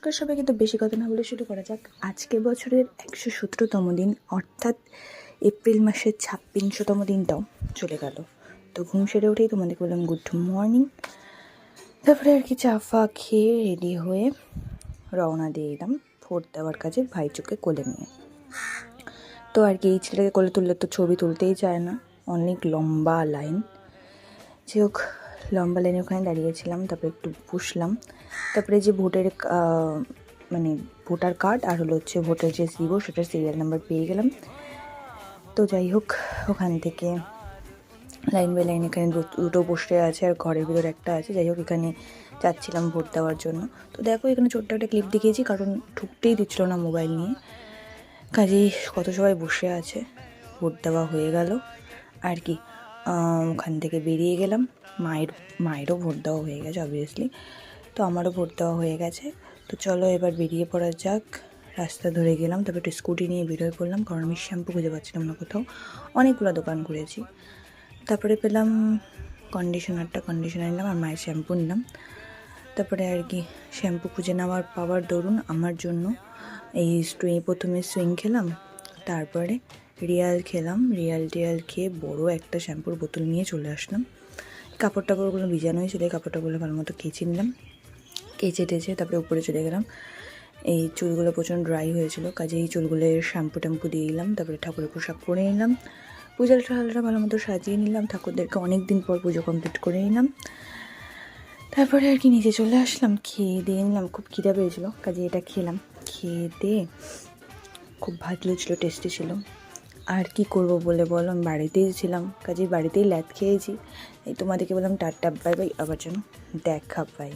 সবাইকে তো বেশি কথা না বলে শুরু করা যাক। আজকে বছরের 117তম দিন, অর্থাৎ এপ্রিল মাসের 56তম দিনটাও চলে গেল। তো ঘুম সেরে উঠেই তোমাদেরকে বললাম গুড মর্নিং। তারপরে আর কি চা ফা খেয়ে রেডি হয়ে রওনা দিয়ে এলাম ভোট দেওয়ার কাজে ভাইচোকে কোলে নিয়ে। তো আর কি এই ছেলেকে কোলে তুললে তো ছবি তুলতেই চায় না, অনেক লম্বা লাইন। যে হোক, লম্বা লাইনে ওখানে দাঁড়িয়েছিলাম, তারপরে একটু বসলাম। তারপরে যে ভোটার কার্ড আর হচ্ছে ভোটার যে সিবো সেটার সিরিয়াল নাম্বার পেয়ে গেলাম। তো যাই হোক, ওখান থেকে লাইন বাই লাইন এখানে দুটো বসে আছে আর ঘরের ভিতরে একটা আছে। যাই হোক, এখানে যাচ্ছিলাম ভোট দেওয়ার জন্য। তো দেখো, এখানে ছোট্ট একটা ক্লিপ দেখিয়েছি, কারণ ঢুকতেই দিচ্ছিল না মোবাইল নিয়ে। কাজেই কত সবাই বসে আছে। ভোট দেওয়া হয়ে গেল আর কি। ওখান থেকে বেরিয়ে গেলাম। মায়েরও ভোট দেওয়া হয়ে গেছে অবভিয়াসলি, তো আমারও ভোট দেওয়া হয়ে গেছে। তো চলো এবার বেরিয়ে পড়া যাক। রাস্তা ধরে গেলাম, তারপর একটু স্কুটি নিয়ে বেরোয় পড়লাম, কারণ আমি শ্যাম্পু খুঁজে পাচ্ছিলাম না কোথাও। অনেকগুলো দোকান ঘুরেছি, তারপরে পেলাম কন্ডিশনার নিলাম আর মায়ের শ্যাম্পু নিলাম। তারপরে আর কি শ্যাম্পু খুঁজে পাওয়ার দরুন আমার জন্য প্রথমে সুইং খেলাম, তারপরে রিয়াল খেলাম। রিয়াল খেয়ে বড় একটা শ্যাম্পুর বোতল নিয়ে চলে আসলাম। কাপড় টাপড়গুলো ভিজানোই ছিল, কাপড় টাপড়গুলো ভালো মতো কেচে নিলাম। কেচে টেচে তারপরে উপরে চলে গেলাম। এই চুলগুলো প্রচণ্ড ড্রাই হয়েছিল, কাজে এই চুলগুলো শ্যাম্পু ট্যাম্পু দিয়ে দিলাম। তারপরে ঠাকুরের পোশাক পরে নিলাম, পূজার ঠালটা ভালো মতো সাজিয়ে নিলাম, ঠাকুরদেরকে অনেক দিন পর পুজো কমপ্লিট করে নিলাম। তারপরে আর কি নিচে চলে আসলাম, খেয়ে দিয়ে নিলাম। খুব খিদে পেয়েছিলো, কাজে এটা খেলাম। খেয়ে দিয়ে খুব ভালো ছিল, টেস্টি ছিল। আর কি করব বলে বলো, আমি বাড়িতেই ছিলাম, কাজে বাড়িতেই ল্যাদ খেয়েছি। এই তোমাদেরকে বললাম টাটা বাই বাই, আবার যেন দেখা পাই।